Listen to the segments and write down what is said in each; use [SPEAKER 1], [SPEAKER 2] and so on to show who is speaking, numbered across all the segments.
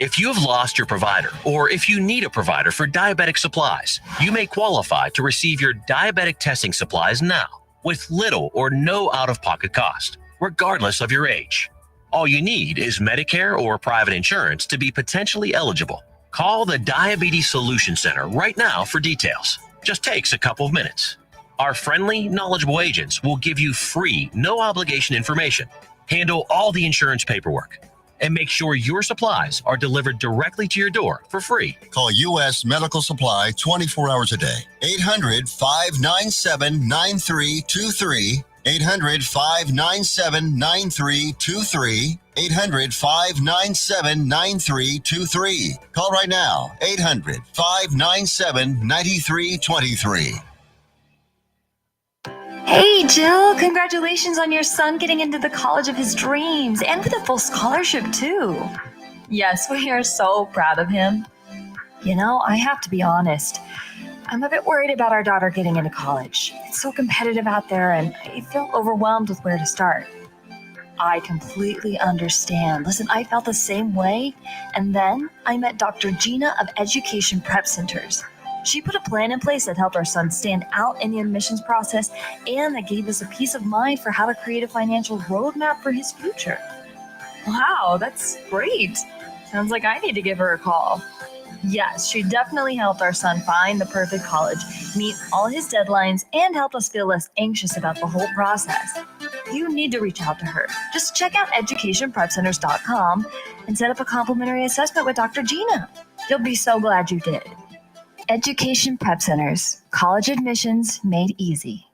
[SPEAKER 1] If you have lost your provider, or if you need a provider for diabetic supplies, you may qualify to receive your diabetic testing supplies now with little or no out-of-pocket cost, regardless of your age. All you need is Medicare or private insurance to be potentially eligible. Call the Diabetes Solution Center right now for details. Just takes a couple of minutes. Our friendly, knowledgeable agents will give you free, no-obligation information, handle all the insurance paperwork, and make sure your supplies are delivered directly to your door for free.
[SPEAKER 2] Call U.S. Medical Supply 24 hours a day. 800-597-9323. 800-597-9323. 800-597-9323. Call right now. 800-597-9323.
[SPEAKER 3] Hey, Jill, congratulations on your son getting into the college of his dreams and with a full scholarship, too.
[SPEAKER 4] Yes, we are so proud of him.
[SPEAKER 3] You know, I have to be honest. I'm a bit worried about our daughter getting into college. It's so competitive out there, and I feel overwhelmed with where to start. I completely understand. Listen, I felt the same way, and then I met Dr. Gina of Education Prep Centers. She put a plan in place that helped our son stand out in the admissions process and that gave us a peace of mind for how to create a financial roadmap for his future.
[SPEAKER 4] Wow, that's great. Sounds like I need to give her a call.
[SPEAKER 3] Yes, she definitely helped our son find the perfect college, meet all his deadlines, and help us feel less anxious about the whole process. You need to reach out to her. Just check out educationprepcenters.com and set up a complimentary assessment with Dr. Gina. You'll be so glad you did. Education Prep Centers. College admissions made easy.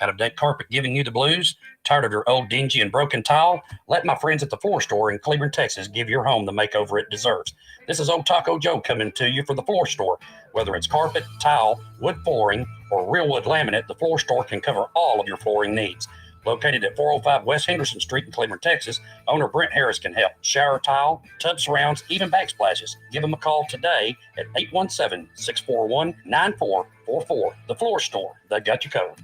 [SPEAKER 5] Out-of-date carpet giving you the blues? Tired of your old dingy and broken tile? Let my friends at the Floor Store in Cleveland, Texas give your home the makeover it deserves. This is Old Taco Joe coming to you for the Floor Store. Whether it's carpet, tile, wood flooring, or real wood laminate, the Floor Store can cover all of your flooring needs. Located at 405 West Henderson Street in Cleveland, Texas, owner Brent Harris can help. Shower tile, tub surrounds, even backsplashes. Give him a call today at 817-641-9444. The Floor Store, they got you covered.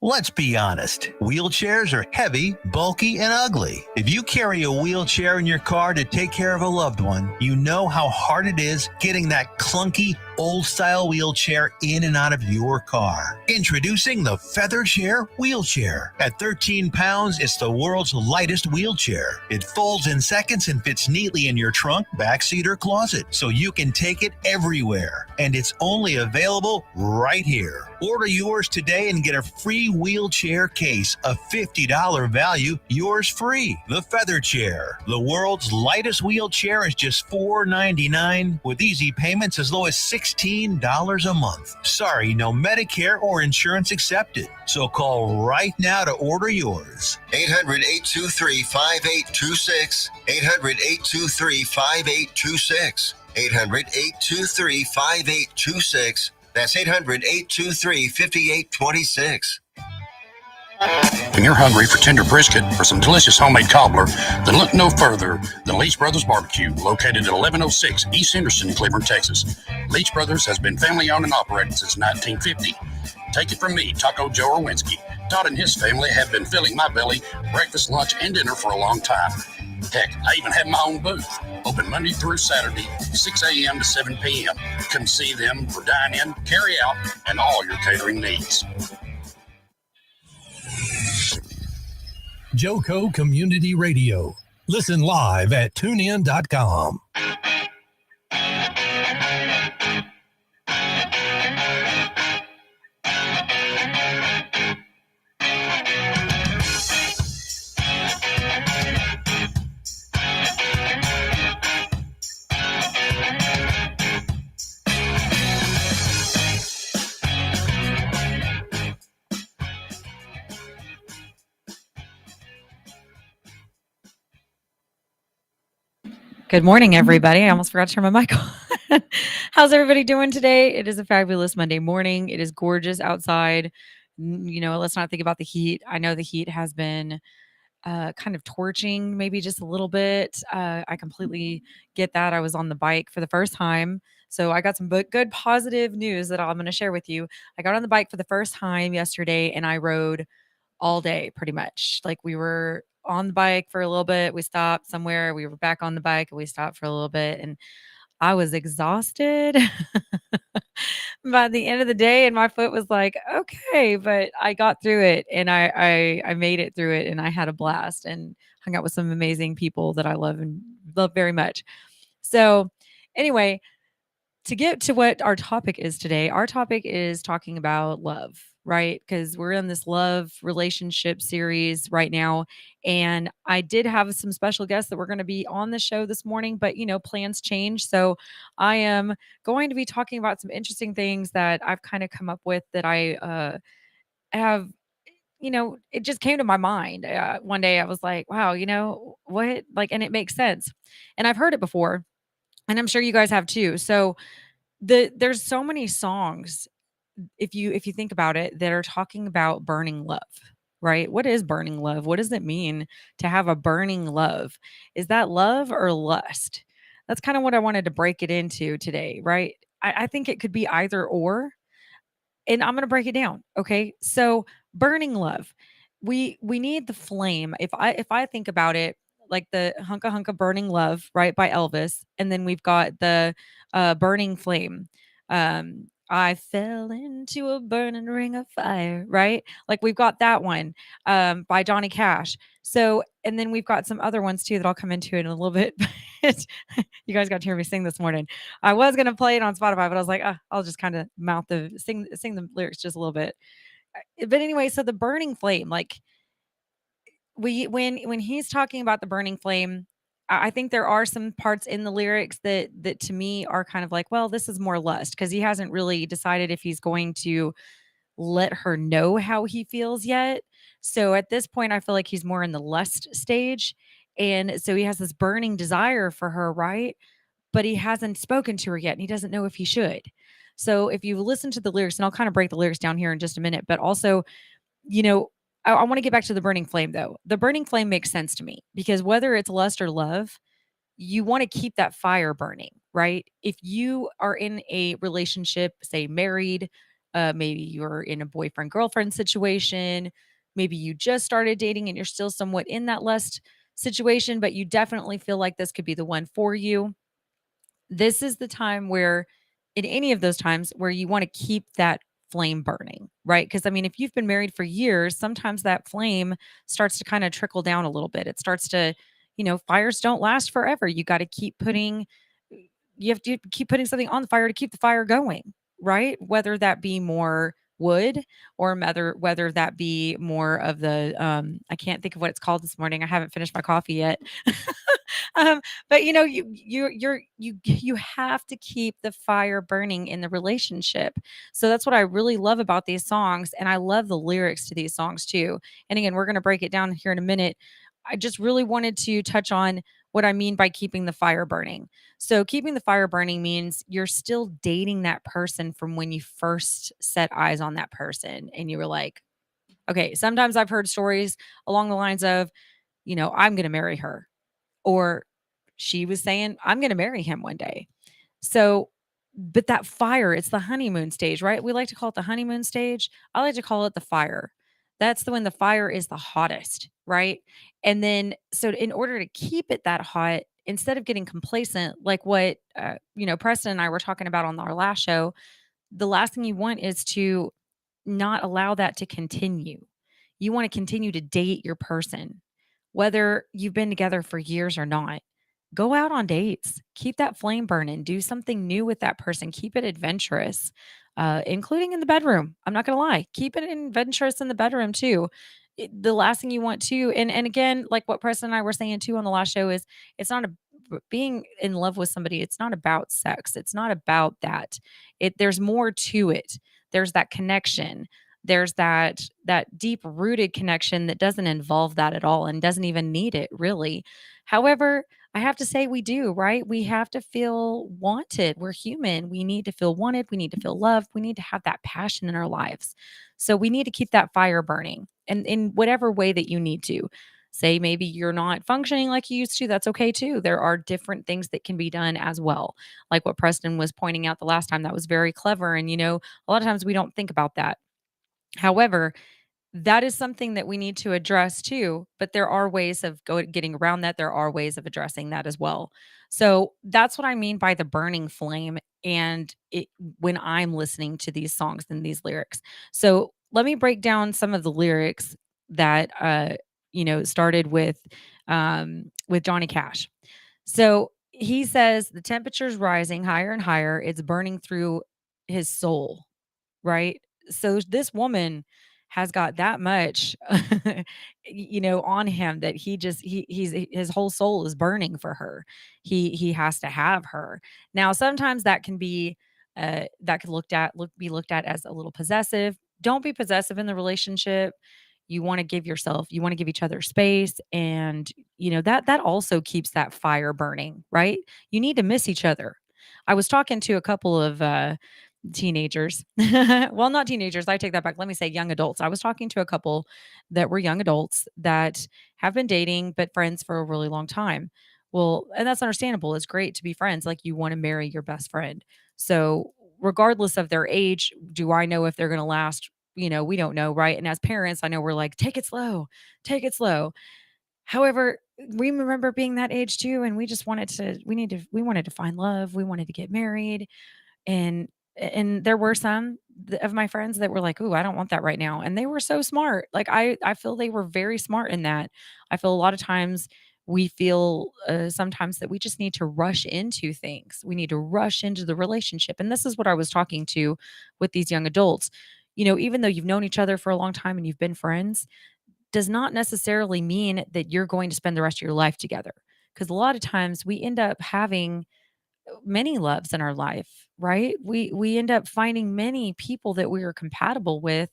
[SPEAKER 6] Let's be honest. Wheelchairs are heavy, bulky, and ugly. If you carry a wheelchair in your car to take care of a loved one, you know how hard it is getting that clunky, old-style wheelchair in and out of your car. Introducing the Feather Chair Wheelchair. At 13 pounds, it's the world's lightest wheelchair. It folds in seconds and fits neatly in your trunk, backseat, or closet, so you can take it everywhere. And it's only available right here. Order yours today and get a free wheelchair case, a $50 value, yours free. The Feather Chair. The world's lightest wheelchair is just $4.99 with easy payments as low as $16 a month. Sorry, no Medicare or insurance accepted. So call right now to order yours.
[SPEAKER 2] 800-823-5826. 800-823-5826. 800-823-5826. That's 800-823-5826.
[SPEAKER 5] When you're hungry for tender brisket or some delicious homemade cobbler, then look no further than Leach Brothers Barbecue, located at 1106 East Henderson, Cleveland, Texas. Leach Brothers has been family-owned and operated since 1950. Take it from me, Taco Joe Orwinski. Todd and his family have been filling my belly breakfast, lunch, and dinner for a long time. Heck, I even have my own booth, open Monday through Saturday, 6 a.m. to 7 p.m. Come see them for dine-in, carry-out, and all your catering needs.
[SPEAKER 7] Joco Community Radio. Listen live at tunein.com.
[SPEAKER 8] Good morning, everybody. I almost forgot to turn my mic on. How's everybody doing today? It is a fabulous Monday morning. It is gorgeous outside. You know, let's not think about the heat. I know the heat has been kind of torching maybe just a little bit. I completely get that. I was on the bike for the first time. So I got some good positive news that I'm going to share with you. I got on the bike for the first time yesterday and I rode all day pretty much. Like we were on the bike for a little bit. We stopped somewhere. We were back on the bike and we stopped for a little bit. And I was exhausted by the end of the day, and my foot was like, okay, but I got through it, and I made it through it, and I had a blast and hung out with some amazing people that I love and love very much. So, anyway, to get to what our topic is today, our topic is talking about love, right? Because we're in this love relationship series right now. And I did have some special guests that were going to be on the show this morning, but plans change. So I am going to be talking about some interesting things that I've kind of come up with that I have. It just came to my mind. One day I was like, wow, what? Like, and it makes sense. And I've heard it before, and I'm sure you guys have too. So, there's so many songs, if you think about it, that are talking about burning love, right? What is burning love? What does it mean to have a burning love? Is that love or lust? That's kind of what I wanted to break it into today, right? I think it could be either or, and I'm going to break it down. Okay. So burning love. We need the flame. If I think about it, like the Hunka Hunka Burning Love, right, by Elvis, and then we've got the Burning Flame. I fell into a burning ring of fire, right? Like we've got that one by Johnny Cash. So, and then we've got some other ones too that I'll come into in a little bit. But you guys got to hear me sing this morning. I was gonna play it on Spotify, but I was like, I'll just kind of sing the lyrics just a little bit. But anyway, so the burning flame, like when he's talking about the burning flame, I think there are some parts in the lyrics that to me are kind of like, well, this is more lust because he hasn't really decided if he's going to let her know how he feels yet. So at this point, I feel like he's more in the lust stage. And so he has this burning desire for her, right? But he hasn't spoken to her yet and he doesn't know if he should. So if you listen to the lyrics, and I'll kind of break the lyrics down here in just a minute, but also, you know, I want to get back to the burning flame though. The burning flame makes sense to me because whether it's lust or love, you want to keep that fire burning, right? If you are in a relationship, say married, maybe you're in a boyfriend girlfriend situation, maybe you just started dating and you're still somewhat in that lust situation, but you definitely feel like this could be the one for you. This is the time where, in any of those times, where you want to keep that flame burning, right? Because I mean, if you've been married for years, sometimes that flame starts to kind of trickle down a little bit. It starts to, fires don't last forever. You have to keep putting something on the fire to keep the fire going, right? Whether that be more wood or whether that be more of the I can't think of what it's called this morning. I haven't finished my coffee yet. um, but you have to keep the fire burning in the relationship. So that's what I really love about these songs, and I love the lyrics to these songs too. And again, we're going to break it down here in a minute. I just really wanted to touch on what I mean by keeping the fire burning. So keeping the fire burning means you're still dating that person from when you first set eyes on that person and you were like, okay, sometimes I've heard stories along the lines of, I'm going to marry her, or she was saying, I'm going to marry him one day. So, but that fire, it's the honeymoon stage, right? We like to call it the honeymoon stage. I like to call it the fire. That's the when the fire is the hottest, right? And then, so in order to keep it that hot, instead of getting complacent, like what, Preston and I were talking about on our last show, the last thing you want is to not allow that to continue. You want to continue to date your person, whether you've been together for years or not. Go out on dates, keep that flame burning, do something new with that person, keep it adventurous, including in the bedroom. I'm not going to lie, keep it adventurous in the bedroom too. The last thing you want to, and again, like what Preston and I were saying too on the last show, is it's not a being in love with somebody. It's not about sex. It's not about that. There's more to it. There's that connection. There's that deep rooted connection that doesn't involve that at all and doesn't even need it really. However, I have to say we do, right? We have to feel wanted. We're human. We need to feel wanted. We need to feel loved. We need to have that passion in our lives. So we need to keep that fire burning and in whatever way that you need to. Say maybe you're not functioning like you used to. That's okay too. There are different things that can be done as well. Like what Preston was pointing out the last time, that was very clever. And, a lot of times we don't think about that. However, that is something that we need to address too, but there are ways of getting around that. There are ways of addressing that as well. So that's what I mean by the burning flame and when I'm listening to these songs and these lyrics. So let me break down some of the lyrics that started with Johnny Cash. So he says the temperature's rising higher and higher. It's burning through his soul, right? So this woman has got that much on him that his whole soul is burning for her. He has to have her. Now sometimes that can be that could be looked at as a little possessive. Don't be possessive in the relationship. You want to give each other space, and that also keeps that fire burning, right? You need to miss each other. I was talking to a couple of teenagers. Well, not teenagers. I take that back. Let me say young adults. I was talking to a couple that were young adults that have been dating but friends for a really long time. Well, and that's understandable. It's great to be friends. Like you want to marry your best friend. So, regardless of their age, do I know if they're going to last? We don't know, right? And as parents, I know we're like, take it slow, take it slow. However, we remember being that age too, and we wanted to find love. We wanted to get married and there were some of my friends that were like, "Ooh, I don't want that right now." And they were so smart. Like I feel they were very smart in that. I feel a lot of times we feel sometimes that we just need to rush into things. We need to rush into the relationship. And this is what I was talking to with these young adults. Even though you've known each other for a long time and you've been friends, does not necessarily mean that you're going to spend the rest of your life together. Because a lot of times we end up having many loves in our life, right? We end up finding many people that we are compatible with,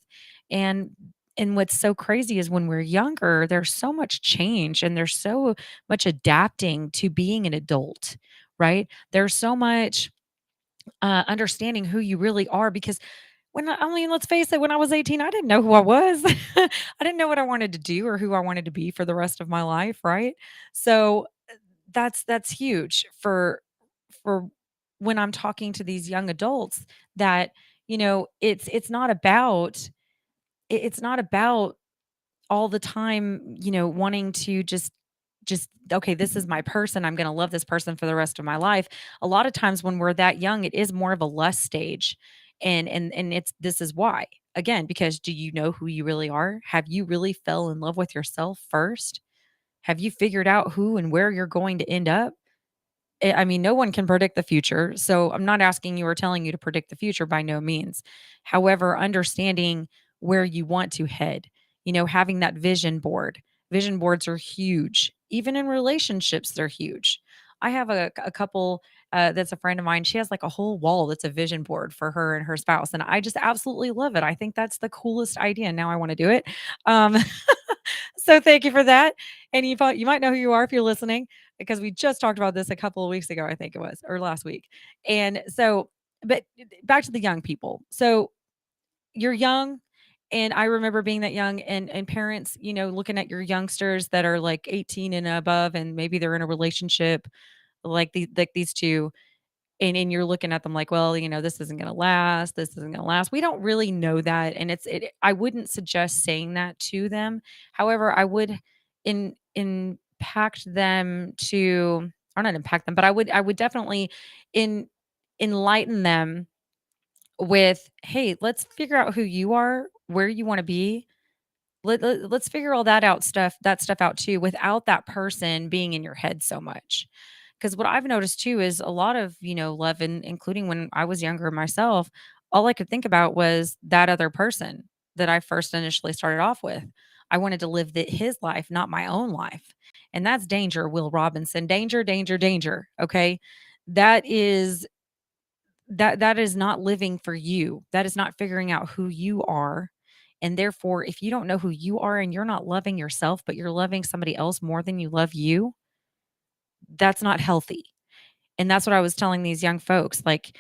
[SPEAKER 8] and what's so crazy is when we're younger, there's so much change and there's so much adapting to being an adult, right? There's so much understanding who you really are because I mean, let's face it, when I was 18, I didn't know who I was. I didn't know what I wanted to do or who I wanted to be for the rest of my life, right? So that's huge for when I'm talking to these young adults that it's not about it's not about all the time wanting to just okay, this is my person, I'm going to love this person for the rest of my life. A lot of times when we're that young, it is more of a lust stage, and it's this is why, again, because do you know who you really are? Have you really fell in love with yourself first? Have you figured out who and where you're going to end up? I mean, no one can predict the future. So I'm not asking you or telling you to predict the future by no means. However, understanding where you want to head, having that vision board. Vision boards are huge. Even in relationships, they're huge. I have a couple that's a friend of mine. She has like a whole wall that's a vision board for her and her spouse. And I just absolutely love it. I think that's the coolest idea. Now I want to do it. Um, so thank you for that. And you might know who you are if you're listening because we just talked about this a couple of weeks ago, I think it was, or last week. And so, but back to the young people. So you're young. And I remember being that young and parents, looking at your youngsters that are like 18 and above, and maybe they're in a relationship like these two, and you're looking at them like, well, this isn't going to last. This isn't going to last. We don't really know that. And I wouldn't suggest saying that to them. However, I would impact them to, or not impact them, but I would definitely in enlighten them with, hey, let's figure out who you are, where you want to be. Let's figure all that stuff out too, without that person being in your head so much. Because what I've noticed too is a lot of, love, and including when I was younger myself, all I could think about was that other person that I first initially started off with. I wanted to live his life, not my own life. And that's danger, Will Robinson. Danger, danger, danger. Okay. That is that is not living for you. That is not figuring out who you are. And therefore, if you don't know who you are and you're not loving yourself, but you're loving somebody else more than you love you, that's not healthy. And that's what I was telling these young folks, like,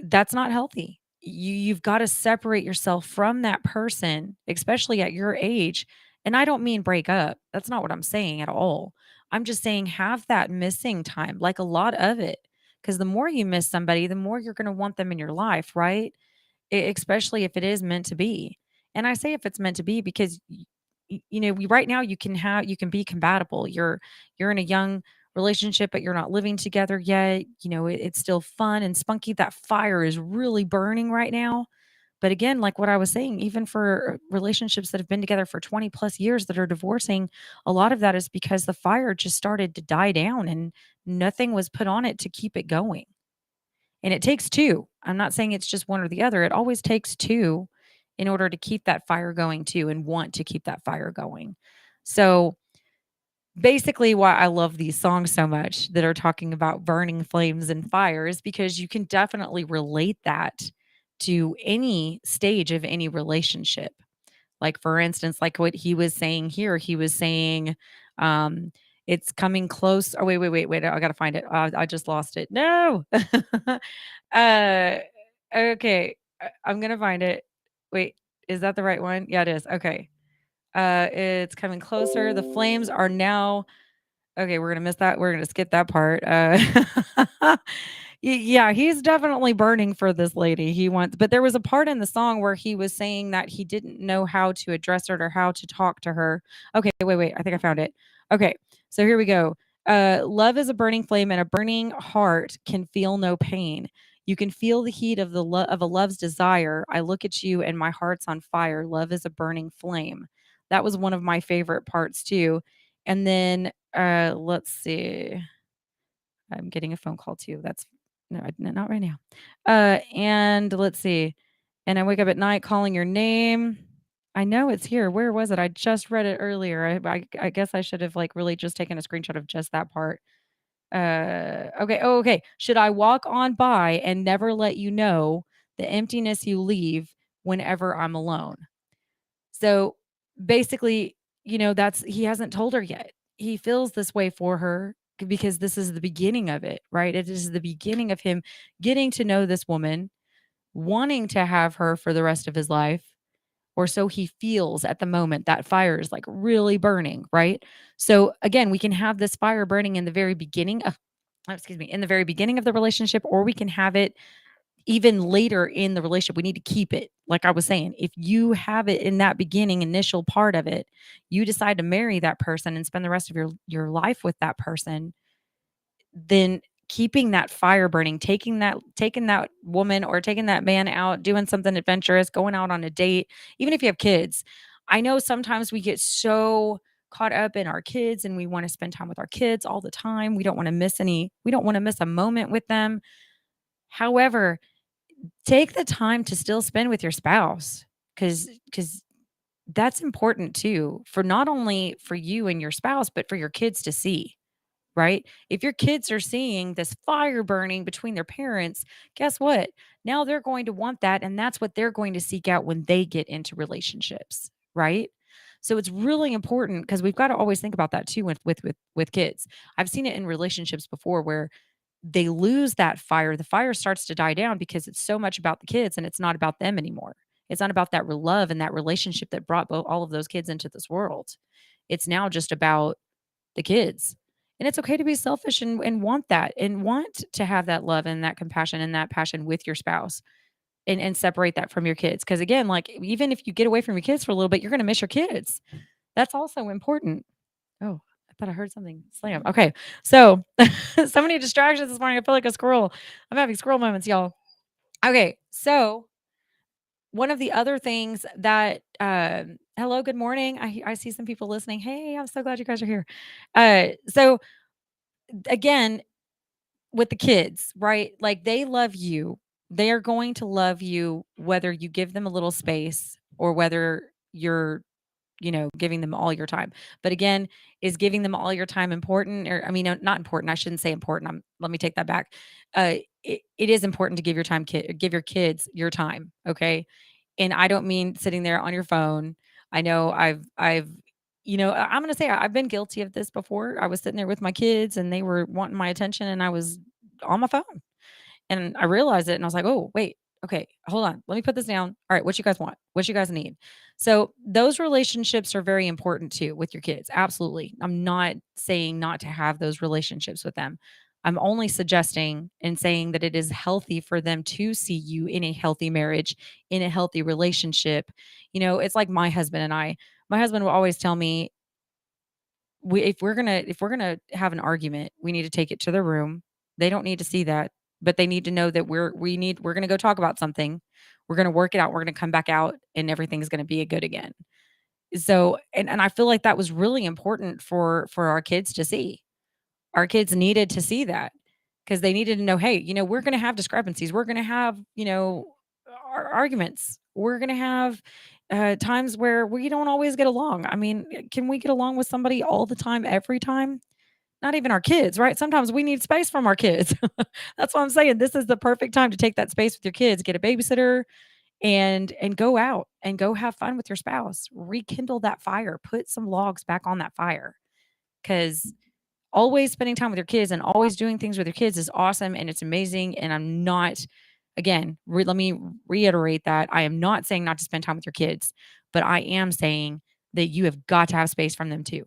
[SPEAKER 8] that's not healthy. You've got to separate yourself from that person, especially at your age. And I don't mean break up. That's not what I'm saying at all. I'm just saying have that missing time, like a lot of it. Because the more you miss somebody, the more you're going to want them in your life, right? Especially if it is meant to be. And I say if it's meant to be because right now you can be compatible. You're in a young relationship, but you're not living together yet. It's still fun and spunky. That fire is really burning right now. But again, like what I was saying, even for relationships that have been together for 20 plus years that are divorcing, a lot of that is because the fire just started to die down and nothing was put on it to keep it going. And it takes two. I'm not saying it's just one or the other. It always takes two in order to keep that fire going too and want to keep that fire going. So basically why I love these songs so much that are talking about burning flames and fires because you can definitely relate that to any stage of any relationship. Like for instance, like what he was saying here, he was saying, um, it's coming close. Oh, wait. I gotta find it. I just lost it. No. uh, okay. I'm gonna find it. Wait, is that the right one? Yeah, it is. Okay. It's coming closer. The flames are now. Okay, we're gonna miss that. We're gonna skip that part. Yeah, he's definitely burning for this lady. But there was a part in the song where he was saying that he didn't know how to address her or how to talk to her. Okay, wait. I think I found it. Okay, so here we go. Love is a burning flame, and a burning heart can feel no pain. You can feel the heat of of a love's desire. I look at you, and my heart's on fire. Love is a burning flame. That was one of my favorite parts too. And then let's see. I'm getting a phone call too. That's no, not right now. And let's see. And I wake up at night calling your name. I know it's here. Where was it? I just read it earlier. I guess I should have like really just taken a screenshot of just that part. Okay. Oh, okay. Should I walk on by and never let you know the emptiness you leave whenever I'm alone? So basically, that's he hasn't told her yet. He feels this way for her because this is the beginning of it, right? It is the beginning of him getting to know this woman, wanting to have her for the rest of his life, or so he feels at the moment. That fire is like really burning, right? So again, we can have this fire burning in the very beginning of, excuse me, in the very beginning of the relationship, or we can have it even later in the relationship. We need to keep it. Like I was saying, if you have it in that beginning initial part of it, you decide to marry that person and spend the rest of your life with that person, then keeping that fire burning, taking that woman or taking that man out, doing something adventurous, going out on a date, even if you have kids. I know sometimes we get so caught up in our kids and we want to spend time with our kids all the time. We don't want to miss a moment with them. However, take the time to still spend with your spouse because that's important too, for not only for you and your spouse, but for your kids to see, right? If your kids are seeing this fire burning between their parents, guess what? Now they're going to want that, and that's what they're going to seek out when they get into relationships, right? So it's really important because we've got to always think about that too with kids. I've seen it in relationships before where they lose that fire. The fire starts to die down because it's so much about the kids and it's not about them anymore. It's not about that love and that relationship that brought all of those kids into this world. It's now just about the kids. And it's okay to be selfish and want that and want to have that love and that compassion and that passion with your spouse and separate that from your kids. Because again, like even if you get away from your kids for a little bit, you're going to miss your kids. That's also important. Oh, I thought I heard something slam. Okay. So, so many distractions this morning. I feel like a squirrel. I'm having squirrel moments, y'all. Okay. So, one of the other things that, hello, good morning. I see some people listening. Hey, I'm so glad you guys are here. So, again, with the kids, right? Like they love you. They are going to love you whether you give them a little space or whether you're giving them all your time. But again, is giving them all your time important? Or I mean, not important. I shouldn't say important. Let me take that back. It is important to give give your kids your time. Okay. And I don't mean sitting there on your phone. I know I'm going to say I've been guilty of this before. I was sitting there with my kids and they were wanting my attention and I was on my phone. And I realized it and I was like, "Oh, wait. Okay, hold on. Let me put this down. All right, what you guys want? What you guys need?" So, those relationships are very important too with your kids. Absolutely. I'm not saying not to have those relationships with them. I'm only suggesting and saying that it is healthy for them to see you in a healthy marriage, in a healthy relationship. It's like my husband and I. My husband will always tell me, if we're gonna have an argument, we need to take it to the room. They don't need to see that, but they need to know that we're gonna go talk about something. We're gonna work it out. We're gonna come back out, and everything's gonna be good again. So, and I feel like that was really important for our kids to see. Our kids needed to see that because they needed to know, hey, we're going to have discrepancies. We're going to have, arguments. We're going to have times where we don't always get along. I mean, can we get along with somebody all the time, every time? Not even our kids, right? Sometimes we need space from our kids. That's what I'm saying. This is the perfect time to take that space with your kids, get a babysitter, and go out and go have fun with your spouse. Rekindle that fire. Put some logs back on that fire because always spending time with your kids and always doing things with your kids is awesome and it's amazing. And I'm not, again, let me reiterate that I am not saying not to spend time with your kids, but I am saying that you have got to have space from them too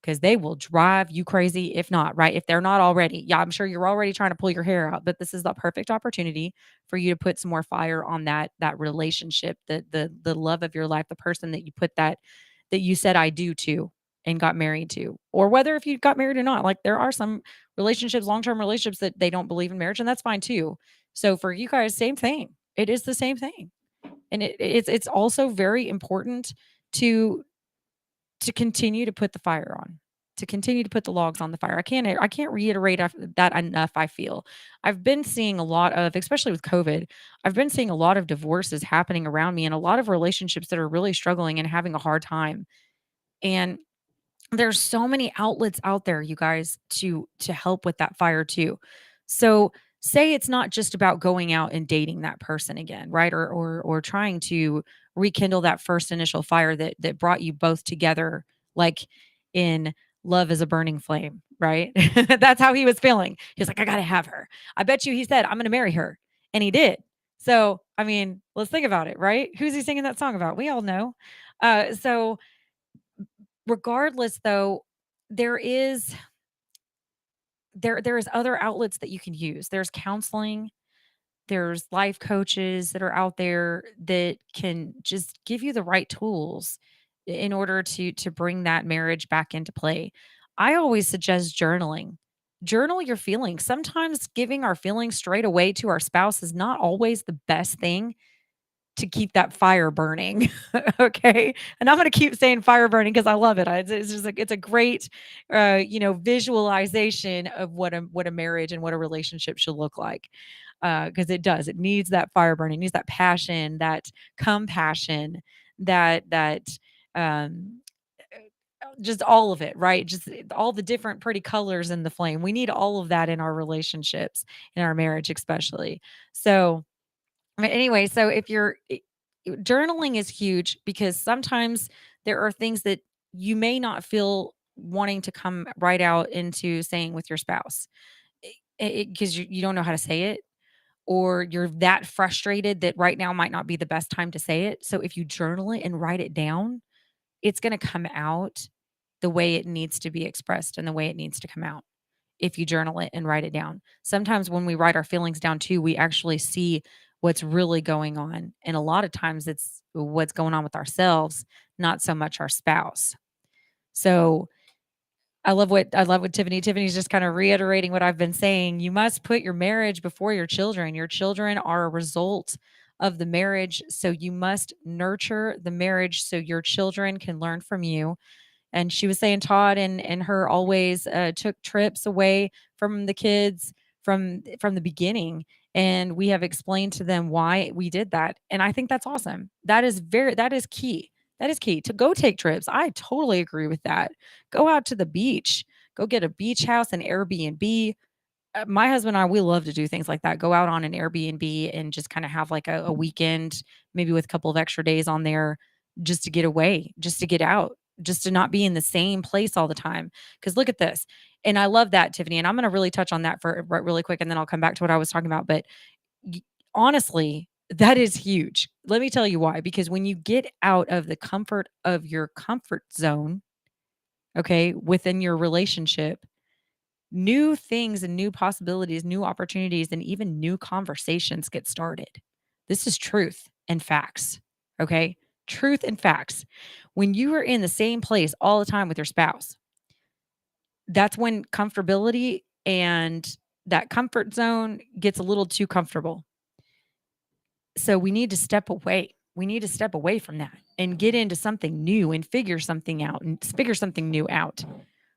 [SPEAKER 8] because they will drive you crazy if not, right? If they're not already. Yeah, I'm sure you're already trying to pull your hair out, but this is the perfect opportunity for you to put some more fire on that relationship, the love of your life, the person that you said I do to and got married to. Or whether if you got married or not. Like there are some relationships, long-term relationships that they don't believe in marriage and that's fine too. So for you guys, same thing. It is the same thing. And it's also very important to continue to put the fire on, to continue to put the logs on the fire. I can't reiterate that enough, I feel. I've been seeing a lot of, especially with COVID, I've been seeing a lot of divorces happening around me and a lot of relationships that are really struggling and having a hard time. And there's so many outlets out there, you guys, to help with that fire too. So say it's not just about going out and dating that person again, right? Or trying to rekindle that first initial fire that brought you both together, like in Love is a Burning Flame, right? That's how he was feeling. He's like, I gotta have her. I bet you he said, I'm gonna marry her. And he did. So I mean, let's think about it, right? Who's he singing that song about? We all know. So regardless though, there is there is other outlets that you can use. There's counseling, there's life coaches that are out there that can just give you the right tools in order to bring that marriage back into play. I always suggest journaling. Journal your feelings. Sometimes giving our feelings straight away to our spouse is not always the best thing to keep that fire burning. Okay. And I'm going to keep saying fire burning because I love it. It's just like, it's a great, visualization of what a marriage and what a relationship should look like. Cause it needs that fire burning, it needs that passion, that compassion, that, um, just all of it, right? Just all the different pretty colors in the flame. We need all of that in our relationships, in our marriage, especially. So, but anyway, so if journaling is huge because sometimes there are things that you may not feel wanting to come right out into saying with your spouse because you don't know how to say it or you're that frustrated that right now might not be the best time to say it. So if you journal it and write it down, it's going to come out the way it needs to be expressed and the way it needs to come out if you journal it and write it down. Sometimes when we write our feelings down too, we actually see what's really going on. And a lot of times it's what's going on with ourselves, not so much our spouse. So I love what Tiffany's just kind of reiterating what I've been saying. You must put your marriage before your children. Your children are a result of the marriage. So you must nurture the marriage so your children can learn from you. And she was saying Todd and her always took trips away from the kids from the beginning, and we have explained to them why we did that. And I think that's awesome. That is key. That is key to go take trips. I totally agree with that. Go out to the beach. Go get a beach house, an Airbnb. My husband and I, we love to do things like that. Go out on an Airbnb and just kind of have like a weekend, maybe with a couple of extra days on there, just to get away, just to get out, just to not be in the same place all the time. Because look at this. And I love that, Tiffany. And I'm going to really touch on that for really quick. And then I'll come back to what I was talking about. But y- honestly, that is huge. Let me tell you why. Because when you get out of the comfort of your comfort zone, okay, within your relationship, new things and new possibilities, new opportunities, and even new conversations get started. This is truth and facts. Okay. Truth and facts. When you are in the same place all the time with your spouse, that's when comfortability and that comfort zone gets a little too comfortable. So we need to step away. We need to step away from that and get into something new and figure something out and figure something new out,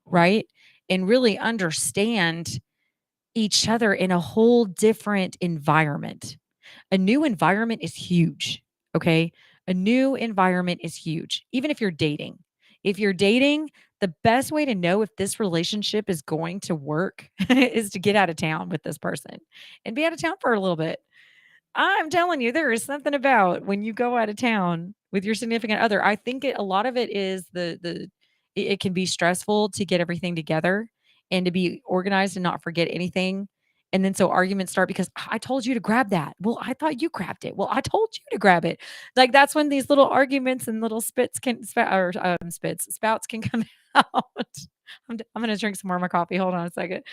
[SPEAKER 8] right? And really understand each other in a whole different environment. A new environment is huge. Okay. A new environment is huge. Even if you're dating. If you're dating, the best way to know if this relationship is going to work is to get out of town with this person and be out of town for a little bit. I'm telling you, there is something about when you go out of town with your significant other. I think a lot of it is it can be stressful to get everything together and to be organized and not forget anything. And then so arguments start because I told you to grab that. Well, I thought you grabbed it. Well, I told you to grab it. Like that's when these little arguments and little spouts can come out. I'm gonna drink some more of my coffee. Hold on a second.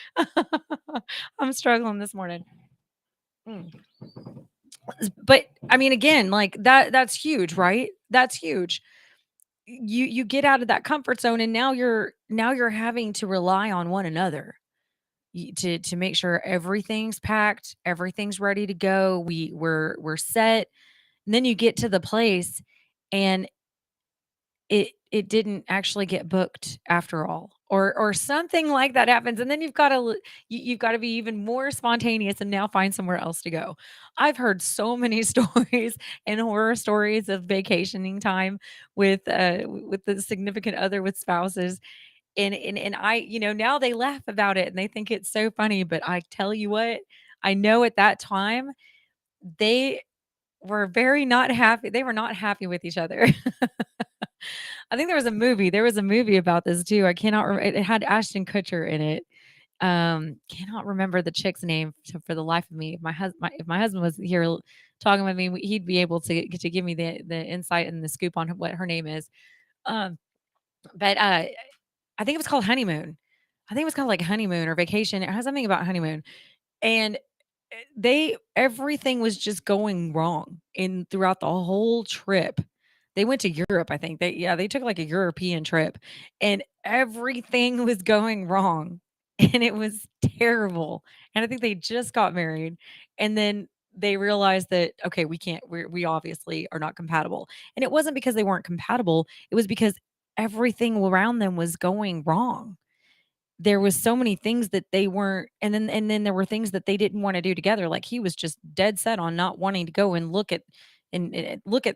[SPEAKER 8] I'm struggling this morning. Mm. But I mean, again, like that's huge, right? That's huge. You get out of that comfort zone and now you're having to rely on one another to make sure everything's packed, everything's ready to go. We're set. And then you get to the place and it didn't actually get booked after all, or something like that happens, and then you've got to be even more spontaneous and now find somewhere else to go. I've heard so many stories and horror stories of vacationing time with the significant other, with spouses, and I, now they laugh about it and they think it's so funny, but I tell you what, I know at that time they were very not happy. They were not happy with each other. I think there was a movie about this too. I cannot it had Ashton Kutcher in it. Cannot remember the chick's name for the life of me. If my husband was here talking with me, he'd be able to give me the insight and the scoop on what her name is. Um, but I think it was called Honeymoon. I think it was called like Honeymoon or Vacation. It has something about honeymoon. And they everything was just going wrong in throughout the whole trip. They went to Europe, I think. They took like a European trip and everything was going wrong and it was terrible. And I think they just got married and then they realized that okay, we obviously are not compatible. And it wasn't because they weren't compatible, it was because everything around them was going wrong. There was so many things that they weren't, and then there were things that they didn't wanna do together, like, he was just dead set on not wanting to go and look at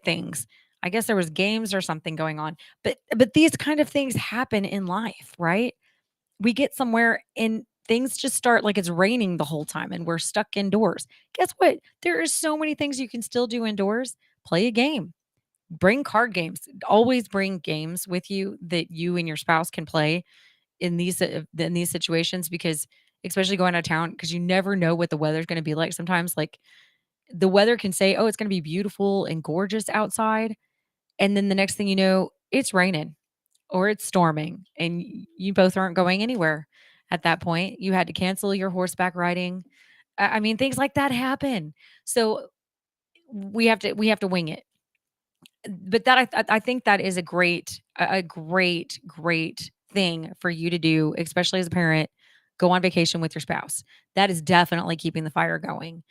[SPEAKER 8] things. I guess there was games or something going on, but these kind of things happen in life, right? We get somewhere and things just start like it's raining the whole time and we're stuck indoors. Guess what? There are so many things you can still do indoors. Play a game, bring card games, always bring games with you that you and your spouse can play in these situations because especially going out of town because you never know what the weather's going to be like. Sometimes like the weather can say, "Oh, it's going to be beautiful and gorgeous outside," and then the next thing you know, it's raining or it's storming, and you both aren't going anywhere. At that point, you had to cancel your horseback riding. I mean, things like that happen. So we have to wing it, but I think that is a great thing for you to do, especially as a parent. Go on vacation with your spouse. That is definitely keeping the fire going.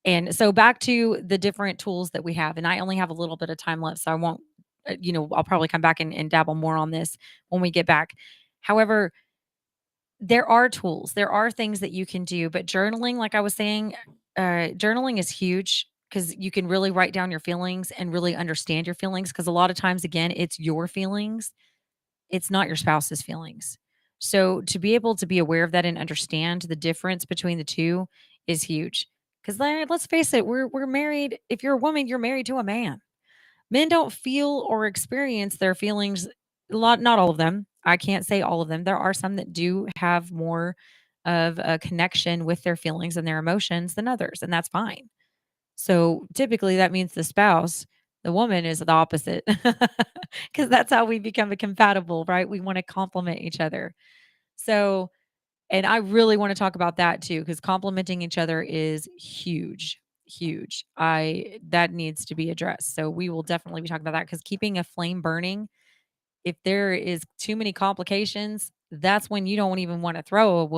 [SPEAKER 8] And so back to the different tools that we have, and I only have a little bit of time left, so I won't. I'll probably come back and dabble more on this when we get back. However, there are tools, there are things that you can do, but journaling, like I was saying, journaling is huge because you can really write down your feelings and really understand your feelings. Because a lot of times, again, it's your feelings, it's not your spouse's feelings. So to be able to be aware of that and understand the difference between the two is huge. Because let's face it, we're married. If you're a woman, you're married to a man. Men don't feel or experience their feelings a lot, not all of them. I can't say all of them. There are some that do have more of a connection with their feelings and their emotions than others, and that's fine. So typically that means the spouse, the woman is the opposite. Cuz that's how we become a compatible, right? We want to complement each other. So And I really want to talk about that too, because complimenting each other is huge, huge. That needs to be addressed. So we will definitely be talking about that because keeping a flame burning, if there is too many complications, that's when you don't even want to throw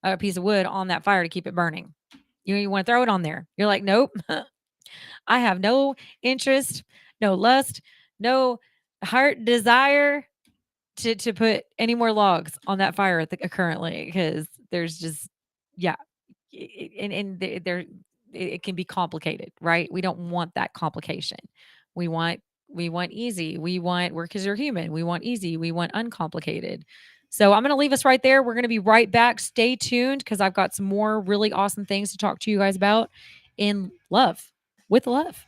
[SPEAKER 8] a piece of wood on that fire to keep it burning. You want to throw it on there. You're like, nope, I have no interest, no lust, no heart desire to put any more logs on that fire currently because there's just yeah there it can be complicated, right? We don't want that complication. we want we want easy, we want work because you're human, we want easy, we want uncomplicated. So I'm going to leave us right there. We're going to be right back. Stay tuned because I've got some more really awesome things to talk to you guys about in love, with love.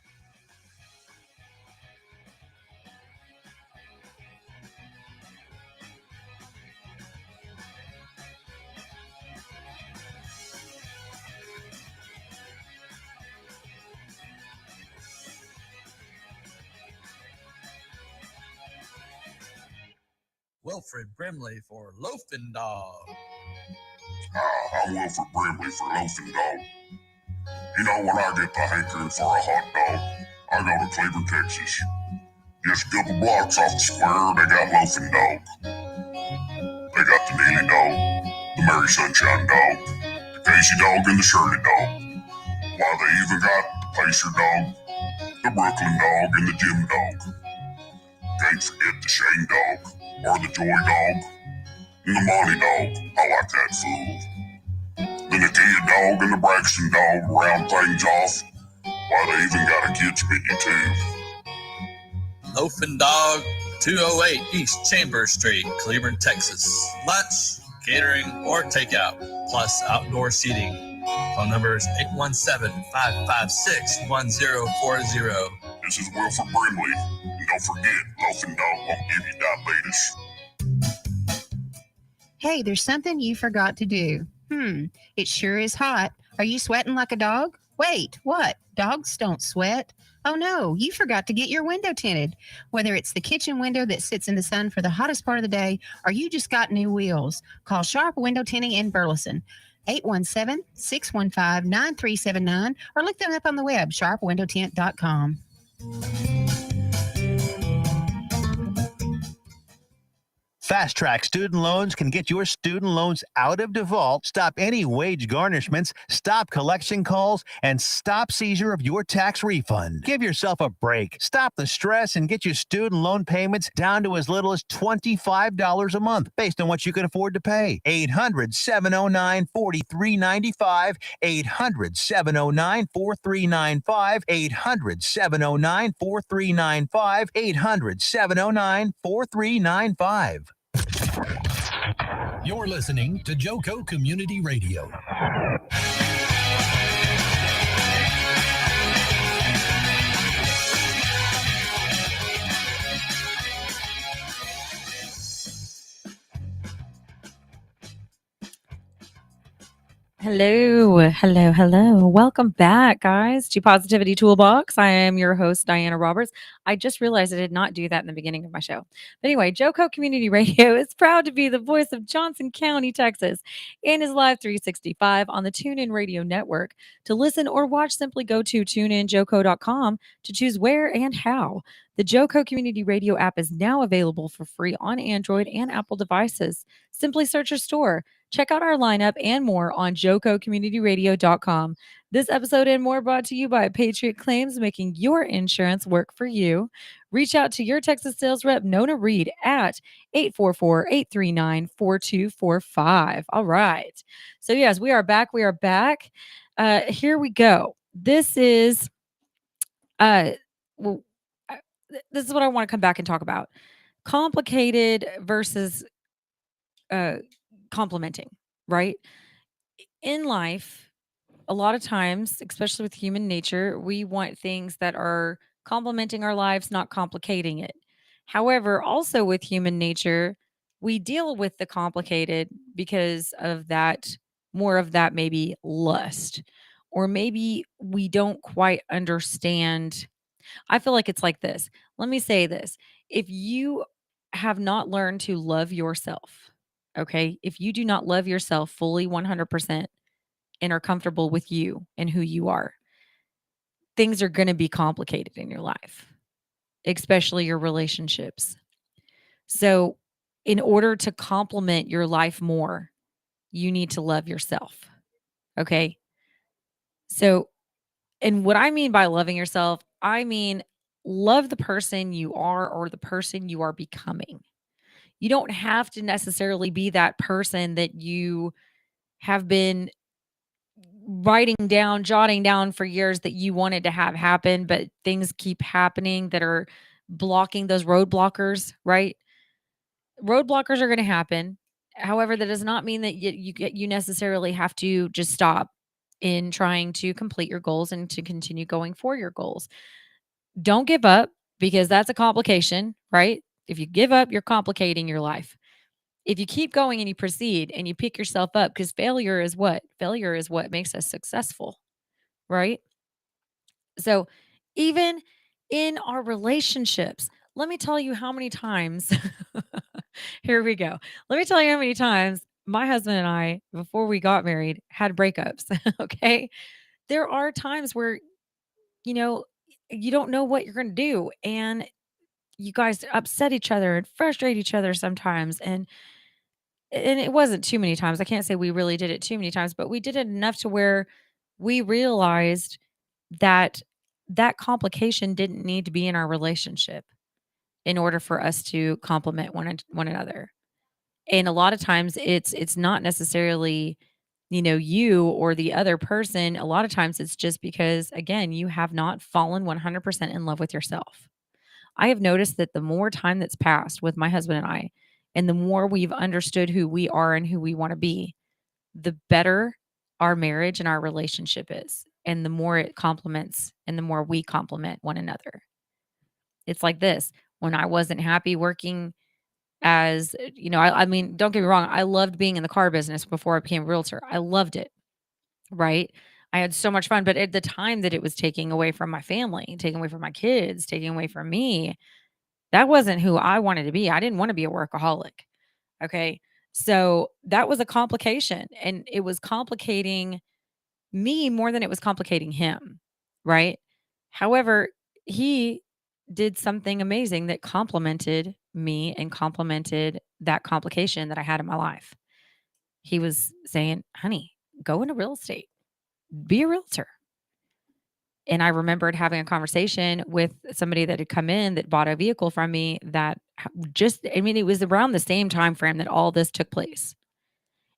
[SPEAKER 9] Wilfred Brimley for Loafing Dog.
[SPEAKER 5] I'm Wilford Brimley for Loafing Dog. You know, when I get the hankering for a hot dog, I go to Cleveland, Texas. Just a couple blocks off the square, they got Loafing Dog. They got the Neely Dog, the Mary Sunshine Dog, the Casey Dog, and the Shirley Dog. Why, they even got the Pacer Dog, the Brooklyn Dog, and the Jim Dog. Can't forget the Shane Dog, or the Joy Dog, and the Monty Dog. I like that fool. The Nakia Dog and the Braxton Dog round things off. Why, they even got a kids menu too.
[SPEAKER 9] Loafing Dog, 208 East Chambers Street, Cleveland, Texas. Lunch, catering, or takeout, plus outdoor seating. Phone number is 817-556-1040.
[SPEAKER 5] This is Wilford Brimley. And don't forget, Loafing Dog won't give you diabetes.
[SPEAKER 10] Hey, there's something you forgot to do. It sure is hot. Are you sweating like a dog? Wait, what? Dogs don't sweat. Oh no, you forgot to get your window tinted. Whether it's the kitchen window that sits in the sun for the hottest part of the day, or you just got new wheels, call Sharp Window Tinting in Burleson. 817-615-9379, or look them up on the web, sharpwindowtint.com.
[SPEAKER 6] Fast Track Student Loans can get your student loans out of default, stop any wage garnishments, stop collection calls, and stop seizure of your tax refund. Give yourself a break. Stop the stress and get your student loan payments down to as little as $25 a month based on what you can afford to pay. 800-709-4395, 800-709-4395, 800-709-4395, 800-709-4395.
[SPEAKER 7] You're listening to Joco Community Radio.
[SPEAKER 8] Hello, hello, hello. Welcome back, guys, to Positivity Toolbox. I am your host, Diana Roberts. I just realized I did not do that in the beginning of my show. But anyway, Joco Community Radio is proud to be the voice of Johnson County, Texas, and is live 365 on the TuneIn Radio Network. To listen or watch, simply go to tuneinjoco.com to choose where and how. The Joco Community Radio app is now available for free on Android and Apple devices. Simply search your store. Check out our lineup and more on jococommunityradio.com. This episode and more brought to you by Patriot Claims, making your insurance work for you. Reach out to your Texas sales rep, Nona Reed, at 844-839-4245. All right. So, yes, we are back. We are back. Here we go. This is well, this is what I want to come back and talk about. Complicated versus complimenting, right? In life, a lot of times, especially with human nature, we want things that are complementing our lives, not complicating it. However, also with human nature, we deal with the complicated because of that, more of that maybe lust, or maybe we don't quite understand. I feel like it's like this. Let me say this. If you have not learned to love yourself, Okay. If you do not love yourself fully 100% and are comfortable with you and who you are, things are going to be complicated in your life, especially your relationships. So, in order to complement your life more, you need to love yourself. Okay. So, and what I mean by loving yourself, I mean love the person you are or the person you are becoming. You don't have to necessarily be that person that you have been writing down, jotting down for years that you wanted to have happen, but things keep happening that are blocking those roadblockers, right? Roadblockers are going to happen. However, that does not mean that you necessarily have to just stop in trying to complete your goals and to continue going for your goals. Don't give up because that's a complication, right? If you give up, you're complicating your life. If you keep going and you proceed and you pick yourself up, because failure is what? Failure is what makes us successful, right? So, even in our relationships, let me tell you how many times, here we go. Let me tell you how many times my husband and I, before we got married, had breakups. Okay. There are times where, you know, you don't know what you're going to do. And you guys upset each other and frustrate each other sometimes. And it wasn't too many times. I can't say we really did it too many times, but we did it enough to where we realized that that complication didn't need to be in our relationship in order for us to complement one another. And a lot of times it's not necessarily, you or the other person. A lot of times it's just because again, you have not fallen 100% in love with yourself. I have noticed that the more time that's passed with my husband and I, and the more we've understood who we are and who we want to be, the better our marriage and our relationship is. And the more it complements and the more we complement one another. It's like this when I wasn't happy working as, I mean, don't get me wrong, I loved being in the car business before I became a realtor. I loved it, right? I had so much fun. But at the time that it was taking away from my family, taking away from my kids, taking away from me, that wasn't who I wanted to be. I didn't want to be a workaholic. Okay. So that was a complication and it was complicating me more than it was complicating him. Right. However, he did something amazing that complemented me and complemented that complication that I had in my life. He was saying, honey, go into real estate, be a realtor. And I remembered having a conversation with somebody that had come in that bought a vehicle from me that it was around the same time frame that all this took place.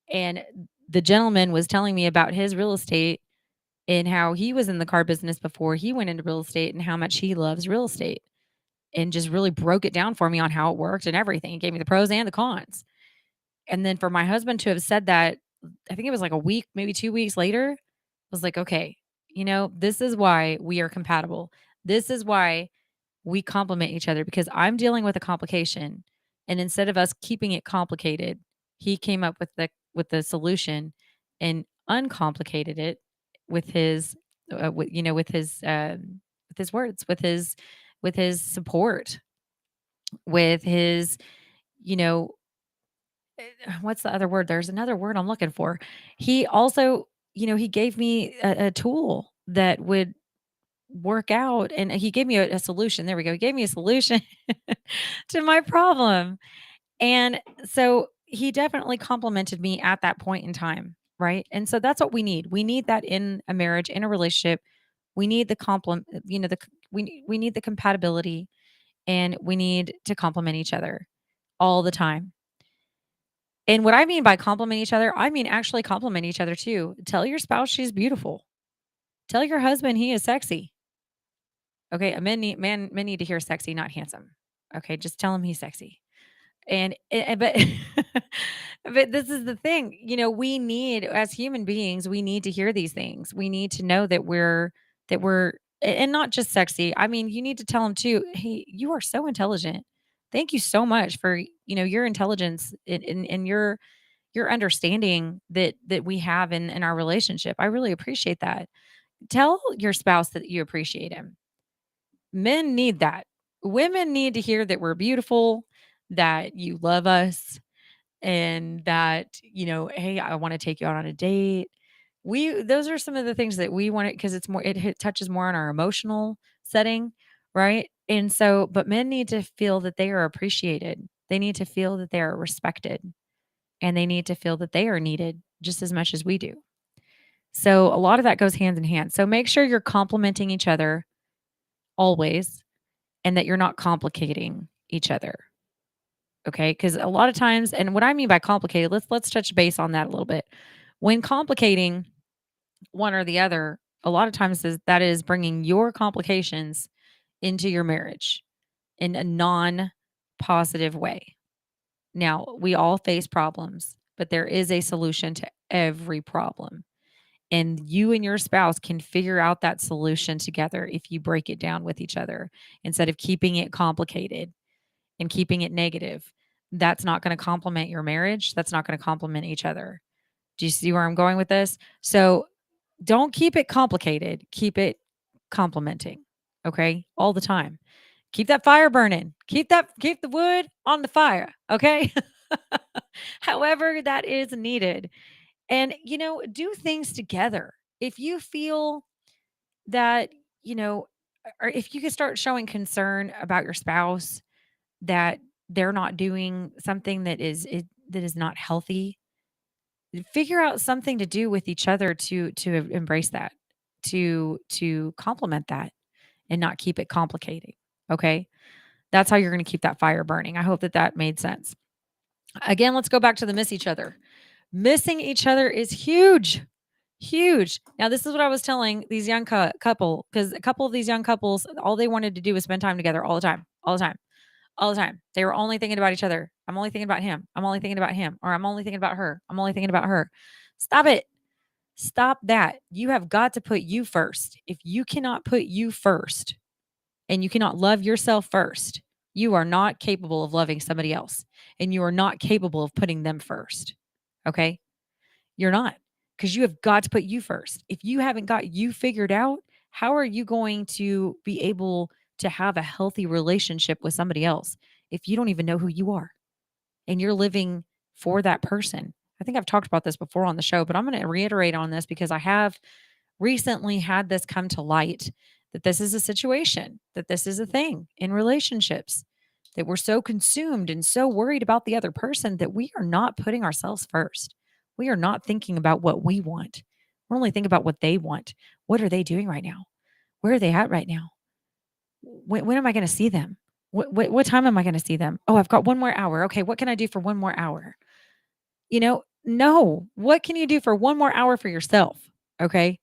[SPEAKER 8] And the gentleman was telling me about his real estate and how he was in the car business before he went into real estate and how much he loves real estate and just really broke it down for me on how it worked and everything. He gave me the pros and the cons. And then for my husband to have said that, I think it was like a week, maybe 2 weeks later, I was like, okay, this is why we are compatible. This is why we complement each other because I'm dealing with a complication. And instead of us keeping it complicated, he came up with the solution and uncomplicated it with his with his words, with his support, with his you know what's the other word? There's another word I'm looking for. He also, he gave me a tool that would work out and he gave me a solution. There we go. He gave me a solution to my problem. And so he definitely complimented me at that point in time. Right. And so that's what we need. We need that in a marriage, in a relationship. We need the compliment, we need the compatibility and we need to complement each other all the time. And what I mean by compliment each other, I mean actually compliment each other too. Tell your spouse she's beautiful. Tell your husband he is sexy. Okay, men need to hear sexy, not handsome. Okay, just tell him he's sexy. But but this is the thing, we need as human beings, we need to hear these things. We need to know that we're and not just sexy. I mean, you need to tell him too, hey, you are so intelligent. Thank you so much for your intelligence and your understanding that we have in our relationship. I really appreciate that. Tell your spouse that you appreciate him. Men need that. Women need to hear that we're beautiful, that you love us, and that, hey, I want to take you out on a date. Those are some of the things that we want it because it touches more on our emotional setting, right? And so, but men need to feel that they are appreciated. They need to feel that they are respected, and they need to feel that they are needed just as much as we do. So a lot of that goes hand in hand. So make sure you're complimenting each other always, and that you're not complicating each other. Okay? Because a lot of times, and what I mean by complicated, let's touch base on that a little bit. When complicating one or the other, a lot of times that is bringing your complications into your marriage in a non-positive way. Now, we all face problems, but there is a solution to every problem. And you and your spouse can figure out that solution together if you break it down with each other instead of keeping it complicated and keeping it negative. That's not going to complement your marriage. That's not going to complement each other. Do you see where I'm going with this? So don't keep it complicated. Keep it complementing. Okay? All the time. Keep that fire burning. Keep the wood on the fire. Okay? However that is needed. And do things together. If you feel that, or if you can start showing concern about your spouse that they're not doing something that is not healthy, figure out something to do with each other to embrace that, to complement that and not keep it complicating. Okay? That's how you're going to keep that fire burning. I hope that made sense. Again, let's go back to the miss each other. Missing each other is huge. Huge. Now, this is what I was telling these young couple, because a couple of these young couples, all they wanted to do was spend time together all the time, all the time, all the time. They were only thinking about each other. I'm only thinking about him. I'm only thinking about him. Or I'm only thinking about her. I'm only thinking about her. Stop it. Stop that. You have got to put you first. If you cannot put you first and you cannot love yourself first, you are not capable of loving somebody else. And you are not capable of putting them first. Okay? You're not, because you have got to put you first. If you haven't got you figured out, how are you going to be able to have a healthy relationship with somebody else if you don't even know who you are and you're living for that person? I think I've talked about this before on the show, but I'm going to reiterate on this because I have recently had this come to light that this is a situation, that this is a thing in relationships, that we're so consumed and so worried about the other person that we are not putting ourselves first. We are not thinking about what we want. We're only thinking about what they want. What are they doing right now? Where are they at right now? When am I going to see them? What time am I going to see them? Oh, I've got 1 more hour. Okay, what can I do for 1 more hour? No. What can you do for 1 more hour for yourself? Okay.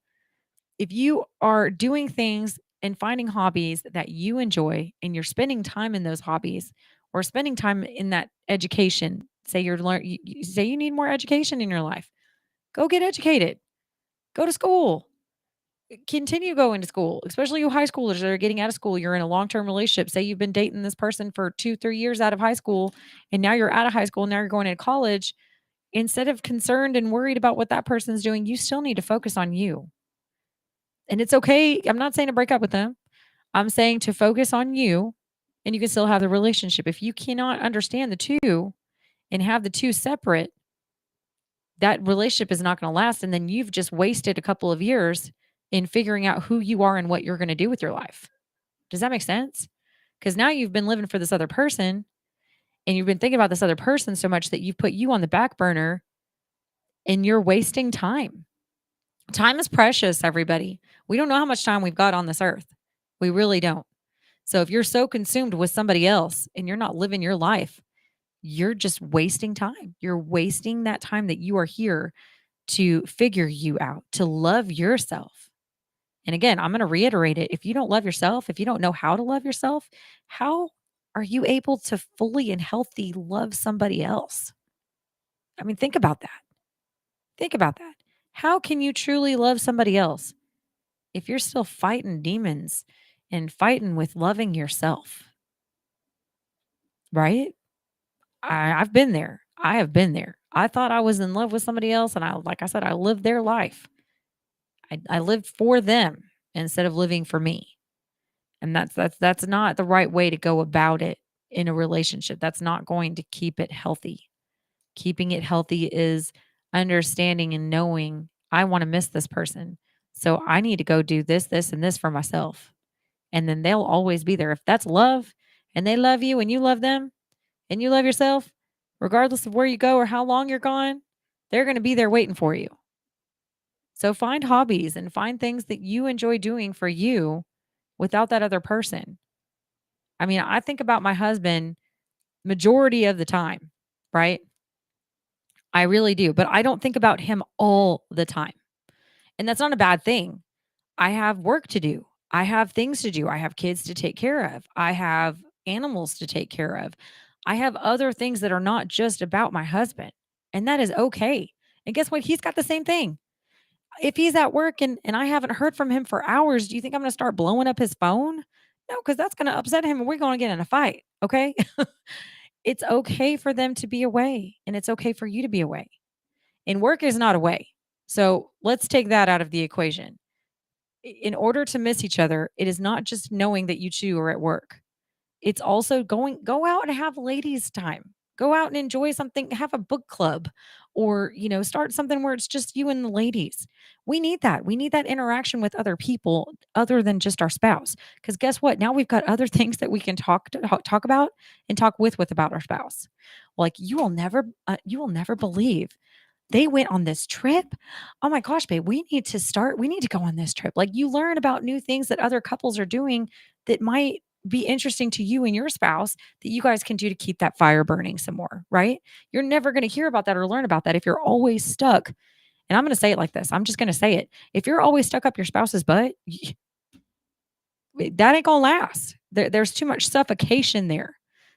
[SPEAKER 8] If you are doing things and finding hobbies that you enjoy and you're spending time in those hobbies or spending time in that education, say you say you need more education in your life, go get educated. Go to school. Continue going to school, especially you high schoolers that are getting out of school. You're in a long-term relationship. Say you've been dating this person for 2-3 years out of high school, and now you're out of high school. Now you're going into college. Instead of concerned and worried about what that person's doing, you still need to focus on you. And it's okay. I'm not saying to break up with them. I'm saying to focus on you, and you can still have the relationship. If you cannot understand the two and have the two separate, that relationship is not going to last. And then you've just wasted a couple of years in figuring out who you are and what you're going to do with your life. Does that make sense? Because now you've been living for this other person and you've been thinking about this other person so much that you've put you on the back burner and you're wasting time. Time is precious, everybody. We don't know how much time we've got on this earth. We really don't. So if you're so consumed with somebody else and you're not living your life, you're just wasting time. You're wasting that time that you are here to figure you out, to love yourself. And again, I'm going to reiterate it. If you don't love yourself, if you don't know how to love yourself, how are you able to fully and healthy love somebody else? I mean, think about that. Think about that. How can you truly love somebody else if you're still fighting demons and fighting with loving yourself? Right? I've been there. I have been there. I thought I was in love with somebody else, and like I said, I lived their life. I lived for them instead of living for me. And that's not the right way to go about it in a relationship. That's not going to keep it healthy. Keeping it healthy is understanding and knowing I want to miss this person. So I need to go do this, this, and this for myself. And then they'll always be there. If that's love and they love you and you love them and you love yourself, regardless of where you go or how long you're gone, they're going to be there waiting for you. So find hobbies and find things that you enjoy doing for you without that other person. I mean, I think about my husband majority of the time, right? I really do, but I don't think about him all the time. And that's not a bad thing. I have work to do. I have things to do. I have kids to take care of. I have animals to take care of. I have other things that are not just about my husband. And that is okay. And guess what? He's got the same thing. If he's at work and I haven't heard from him for hours, do you think I'm going to start blowing up his phone? No, because that's going to upset him and we're going to get in a fight. Okay. It's okay for them to be away and it's okay for you to be away. And work is not away. So let's take that out of the equation. In order to miss each other, it is not just knowing that you two are at work. It's also go out and have ladies time. Go out and enjoy something, have a book club or, start something where it's just you and the ladies. We need that. We need that interaction with other people other than just our spouse. Cuz guess what? Now we've got other things that we can talk about and talk with about our spouse. Like you will never believe they went on this trip. Oh my gosh, babe, we need to go on this trip. Like you learn about new things that other couples are doing that might be interesting to you and your spouse that you guys can do to keep that fire burning some more, right? You're never going to hear about that or learn about that if you're always stuck. And I'm going to say it like this. I'm just going to say it. If you're always stuck up your spouse's butt, that ain't going to last. There's too much suffocation there.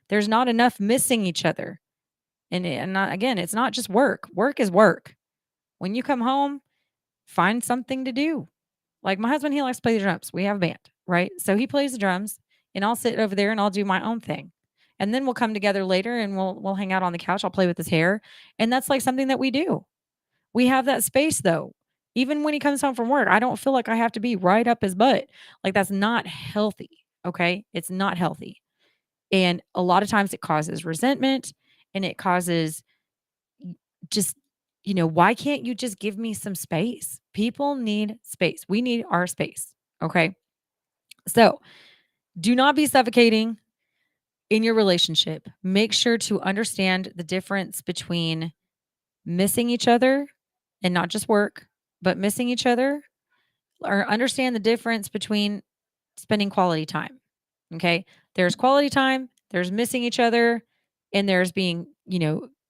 [SPEAKER 8] There's not enough missing each other. Again, it's not just work. Work is work. When you come home, find something to do. Like my husband, he likes to play the drums. We have a band, right? So he plays the drums and I'll sit over there and I'll do my own thing. And then we'll come together later and we'll hang out on the couch. I'll play with his hair. And that's like something that we do. We have that space though. Even when he comes home from work, I don't feel like I have to be right up his butt. Like that's not healthy. Okay. It's not healthy. And a lot of times it causes resentment and it causes just, why can't you just give me some space? People need space. We need our space. Okay. So do not be suffocating in your relationship. Make sure to understand the difference between missing each other and not just work, but missing each other, or understand the difference between spending quality time. Okay. There's quality time, there's missing each other, and there's being,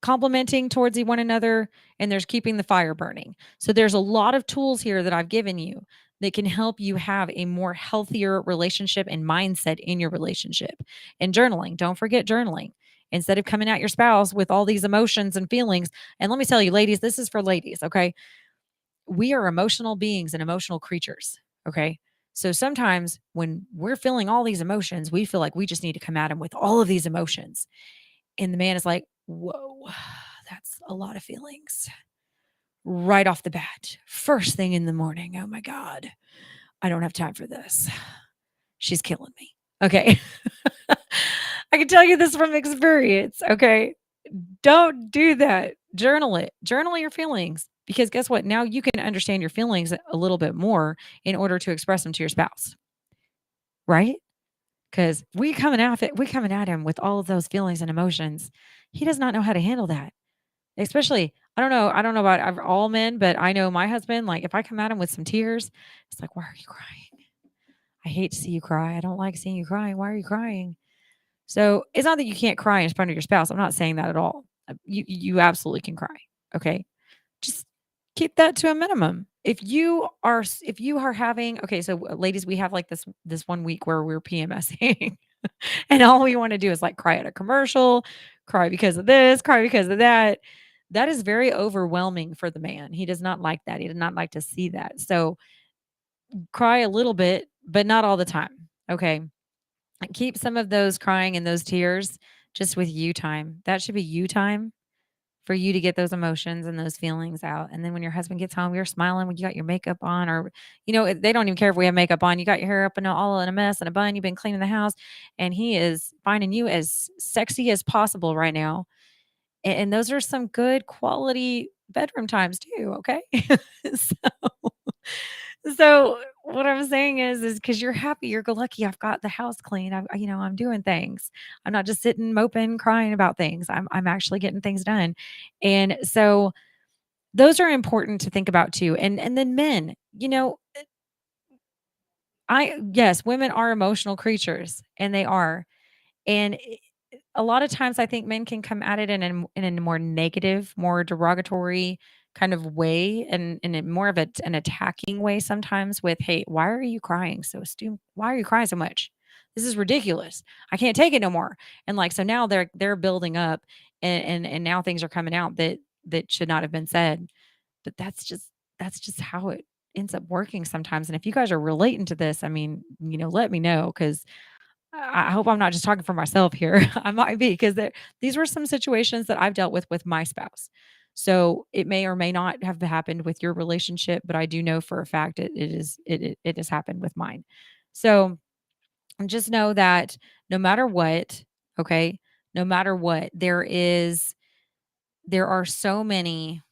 [SPEAKER 8] complimenting towards one another, and there's keeping the fire burning. So there's a lot of tools here that I've given you that can help you have a more healthier relationship and mindset in your relationship. And journaling, don't forget journaling. Instead of coming at your spouse with all these emotions and feelings, and let me tell you, ladies, this is for ladies, okay? We are emotional beings and emotional creatures, okay? So sometimes when we're feeling all these emotions, we feel like we just need to come at him with all of these emotions. And the man is like, whoa, that's a lot of feelings. Right off the bat, first thing in the morning. Oh my God, I don't have time for this. She's killing me. Okay. I can tell you this from experience. Okay. Don't do that. Journal it. Journal your feelings. Because guess what? Now you can understand your feelings a little bit more in order to express them to your spouse. Right? Because we coming at him with all of those feelings and emotions. He does not know how to handle that. Especially, I don't know about all men, but I know my husband, like if I come at him with some tears, it's like, why are you crying? I hate to see you cry. I don't like seeing you crying. Why are you crying? So it's not that you can't cry in front of your spouse. I'm not saying that at all. You absolutely can cry. Okay. Just keep that to a minimum. If you are having, okay, so ladies, we have like this 1 week where we're PMSing and all we want to do is like cry at a commercial, cry because of this, cry because of that. That is very overwhelming for the man. He does not like that. He does not like to see that. So cry a little bit, but not all the time. Okay. And keep some of those crying and those tears just with you time. That should be you time for you to get those emotions and those feelings out. And then when your husband gets home, you're smiling when you got your makeup on, or, they don't even care if we have makeup on. You got your hair up and all in a mess and a bun. You've been cleaning the house and he is finding you as sexy as possible right now. And those are some good quality bedroom times too, okay? So so what I'm saying is because you're happy, you're go lucky. I've got the house clean. I'm doing things. I'm not just sitting moping, crying about things. I'm actually getting things done. And so those are important to think about too. And then men, I yes, women are emotional creatures, and they are. And a lot of times I think men can come at it in a more negative, more derogatory kind of way, and in a more of an attacking way sometimes with, "Hey, why are you crying so why are you crying so much? This is ridiculous. I can't take it no more." And like so now they're building up, and now things are coming out that should not have been said. But that's just how it ends up working sometimes. And if you guys are relating to this, I mean, let me know because I hope I'm not just talking for myself here. I might be because these were some situations that I've dealt with my spouse. So it may or may not have happened with your relationship, but I do know for a fact it has happened with mine. So just know that no matter what, okay, no matter what, there are so many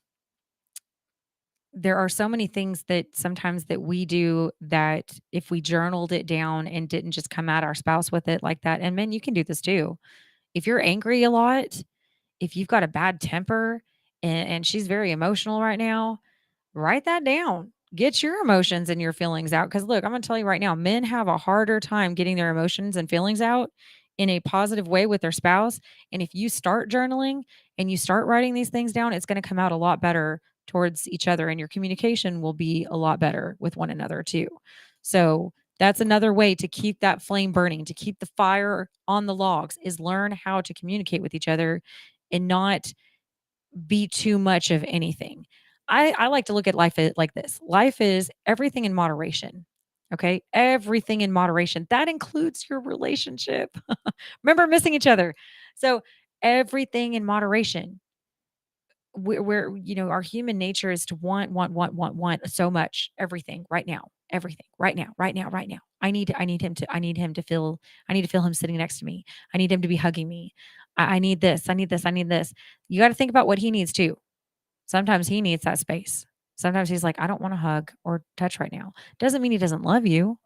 [SPEAKER 8] there are so many things that sometimes that we do that if we journaled it down and didn't just come at our spouse with it like that. And men, you can do this too. If you're angry a lot, if you've got a bad temper and she's very emotional right now, write that down. Get your emotions and your feelings out. Because look, I'm going to tell you right now, men have a harder time getting their emotions and feelings out in a positive way with their spouse. And if you start journaling and you start writing these things down, it's going to come out a lot better towards each other, and your communication will be a lot better with one another too. So that's another way to keep that flame burning, to keep the fire on the logs, is learn how to communicate with each other and not be too much of anything. I like to look at like this. Life is everything in moderation. Okay. Everything in moderation. That includes your relationship. Remember missing each other. So everything in moderation. Our human nature is to want so much, everything right now, everything right now, right now, right now. I need to feel him sitting next to me. I need him to be hugging me. I need this. I need this. I need this. You got to think about what he needs too. Sometimes he needs that space. Sometimes he's like, I don't want to hug or touch right now. Doesn't mean he doesn't love you.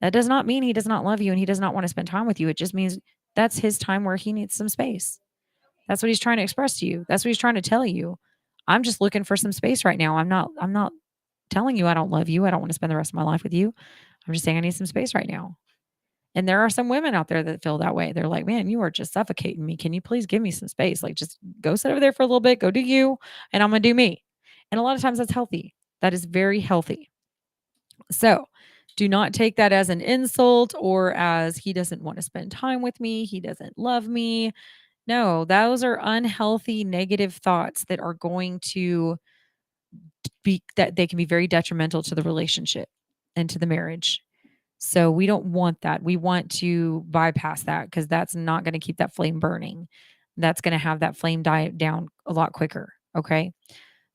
[SPEAKER 8] That does not mean he does not love you and he does not want to spend time with you. It just means that's his time where he needs some space. That's what he's trying to express to you. That's what he's trying to tell you. I'm just looking for some space right now. I'm not telling you I don't love you. I don't want to spend the rest of my life with you. I'm just saying I need some space right now. And there are some women out there that feel that way. They're like, "Man, you are just suffocating me. Can you please give me some space? Like just go sit over there for a little bit, go do you, and I'm going to do me." And a lot of times that's healthy. That is very healthy. So, do not take that as an insult or as he doesn't want to spend time with me, he doesn't love me. No, those are unhealthy negative thoughts that are going to be that they can be very detrimental to the relationship and to the marriage. So we don't want that. We want to bypass that because that's not going to keep that flame burning. That's going to have that flame die down a lot quicker. Okay.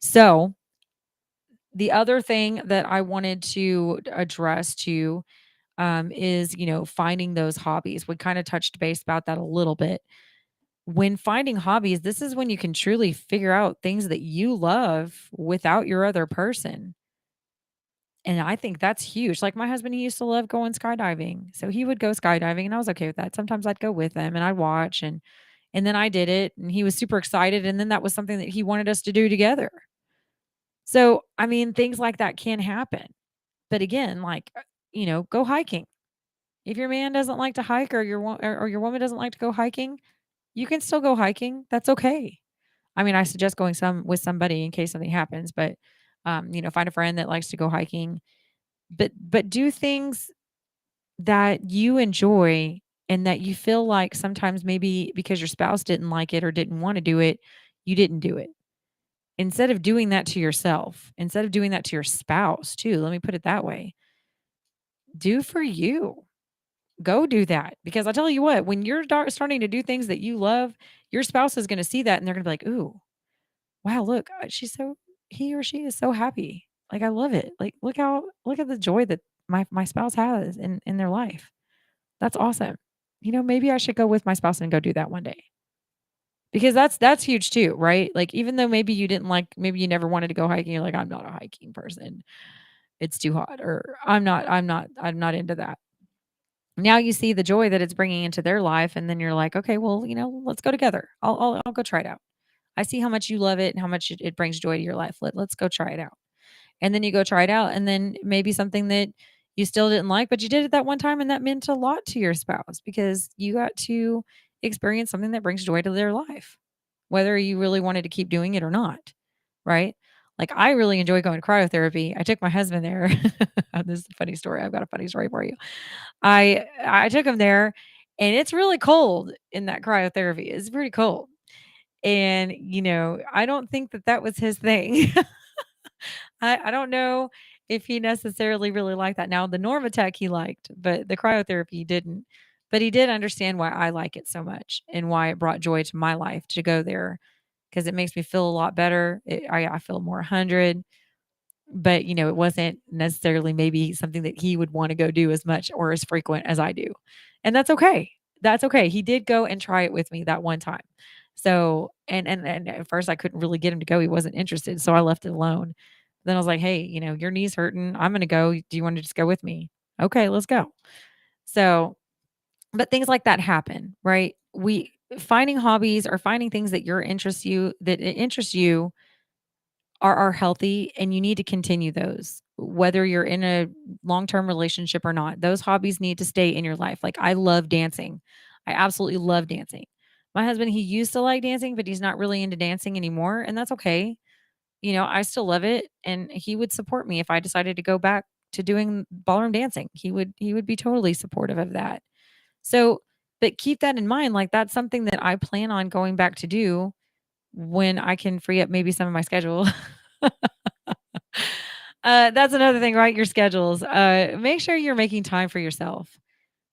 [SPEAKER 8] So the other thing that I wanted to address too is, finding those hobbies. We kind of touched base about that a little bit. When finding hobbies, this is when you can truly figure out things that you love without your other person. And I think that's huge. Like my husband, he used to love going skydiving. So he would go skydiving and I was okay with that. Sometimes I'd go with him and I'd watch and then I did it and he was super excited and then that was something that he wanted us to do together. So, I mean, things like that can happen. But again, like, go hiking. If your man doesn't like to hike or or your woman doesn't like to go hiking, you can still go hiking. That's okay. I mean, I suggest going with somebody in case something happens, but find a friend that likes to go hiking. But do things that you enjoy and that you feel like sometimes maybe because your spouse didn't like it or didn't want to do it, you didn't do it. Instead of doing that to yourself, instead of doing that to your spouse too, let me put it that way. Do for you. Go do that because I tell you what, when you're starting to do things that you love, your spouse is going to see that and they're going to be like, "Ooh, wow, look, he or she is so happy. Like I love it. Like look at the joy that my spouse has in their life. That's awesome. Maybe I should go with my spouse and go do that one day." because that's huge too, right? Like even though maybe you didn't like, maybe you never wanted to go hiking, you're like, I'm not a hiking person. It's too hot, or I'm not into that. Now you see the joy that it's bringing into their life, and then you're like, okay, well, let's go together. I'll go try it out. I see how much you love it and how much it brings joy to your life. Let's go try it out. And then you go try it out, and then maybe something that you still didn't like, but you did it that one time, and that meant a lot to your spouse because you got to experience something that brings joy to their life, whether you really wanted to keep doing it or not, right? Like I really enjoy going to cryotherapy. I took my husband there. This is a funny story. I've got a funny story for you. I took him there, and it's really cold in that cryotherapy. It's pretty cold. And, I don't think that that was his thing. I don't know if he necessarily really liked that. Now, the Normatec he liked, but the cryotherapy he didn't. But he did understand why I like it so much and why it brought joy to my life to go there because it makes me feel a lot better. I feel more 100, but it wasn't necessarily maybe something that he would want to go do as much or as frequent as I do. And that's okay. That's okay. He did go and try it with me that one time. So, and at first I couldn't really get him to go. He wasn't interested. So I left it alone. Then I was like, hey, your knee's hurting. I'm going to go. Do you want to just go with me? Okay, let's go. So, but things like that happen, right? We finding hobbies or finding things that interest you are healthy, and you need to continue those whether you're in a long-term relationship or not. Those hobbies need to stay in your life. Like I love dancing. I absolutely love dancing. My husband, he used to like dancing, but he's not really into dancing anymore, and that's okay. I still love it, and he would support me if I decided to go back to doing ballroom dancing. He would be totally supportive of that. So, but keep that in mind, like that's something that I plan on going back to do when I can free up maybe some of my schedule. That's another thing, right? Your schedules. Make sure you're making time for yourself.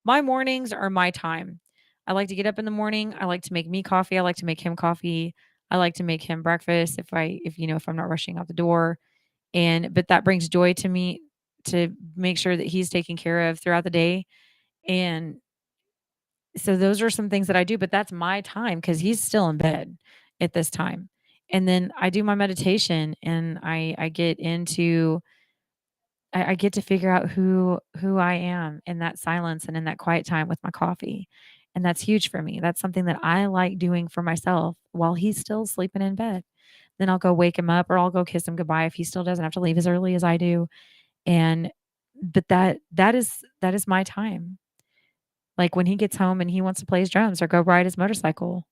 [SPEAKER 8] My mornings are my time. I like to get up in the morning. I like to make me coffee. I like to make him coffee. I like to make him breakfast if I'm not rushing out the door. But that brings joy to me to make sure that he's taken care of throughout the day. And so those are some things that I do, but that's my time because he's still in bed at this time. And then I do my meditation, and I get into I get to figure out who I am in that silence and in that quiet time with my coffee. And that's huge for me. That's something that I like doing for myself while he's still sleeping in bed. Then I'll go wake him up, or I'll go kiss him goodbye if he still doesn't have to leave as early as I do. And but that is my time. Like when he gets home and he wants to play his drums or go ride his motorcycle,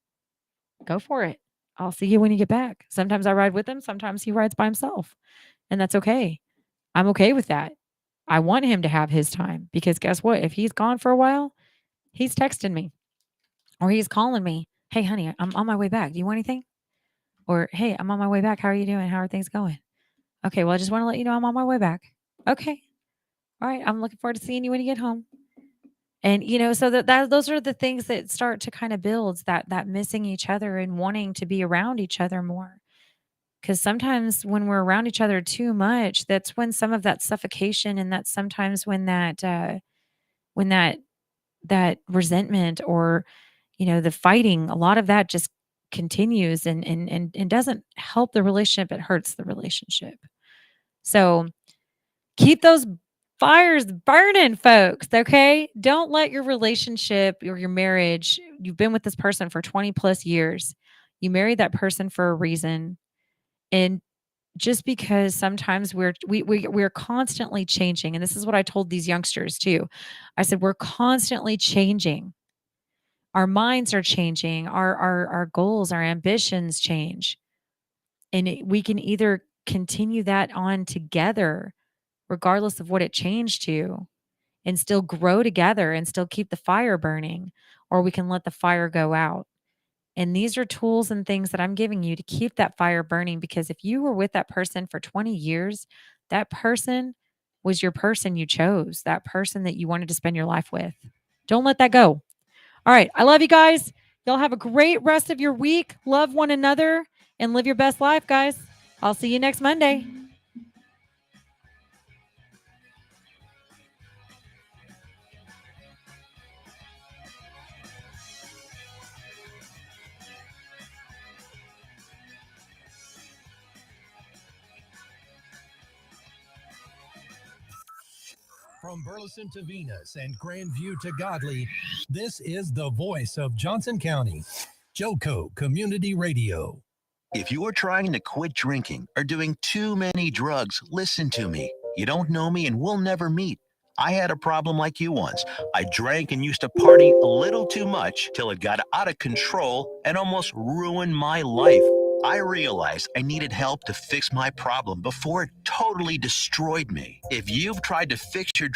[SPEAKER 8] go for it. I'll see you when you get back. Sometimes I ride with him, sometimes he rides by himself. And that's okay. I'm okay with that. I want him to have his time because guess what? If he's gone for a while, he's texting me or he's calling me. Hey, honey, I'm on my way back. Do you want anything? Or, hey, I'm on my way back. How are you doing? How are things going? Okay, well, I just want to let you know I'm on my way back. Okay. All right. I'm looking forward to seeing you when you get home. And so that those are the things that start to kind of build that missing each other and wanting to be around each other more. Because sometimes when we're around each other too much, that's when some of that suffocation, and that's sometimes when that resentment or the fighting, a lot of that just continues and doesn't help the relationship. It hurts the relationship. So keep those fires burning, folks. Okay. Don't let your relationship or your marriage, you've been with this person for 20 plus years. You married that person for a reason. And just because sometimes we're constantly changing. And this is what I told these youngsters too. I said, we're constantly changing. Our minds are changing. Our goals, our ambitions change. And we can either continue that on together, regardless of what it changed to, and still grow together and still keep the fire burning, or we can let the fire go out. And these are tools and things that I'm giving you to keep that fire burning, because if you were with that person for 20 years, that person was your person you chose, that person that you wanted to spend your life with. Don't let that go. All right. I love you guys. Y'all have a great rest of your week. Love one another and live your best life, guys. I'll see you next Monday.
[SPEAKER 7] From Burleson to Venus and Grandview to Godley, this is the voice of Johnson County, Joco Community Radio.
[SPEAKER 6] If you are trying to quit drinking or doing too many drugs, listen to me. You don't know me and we'll never meet. I had a problem like you once. I drank and used to party a little too much till it got out of control and almost ruined my life. I realized I needed help to fix my problem before it totally destroyed me. If you've tried to fix your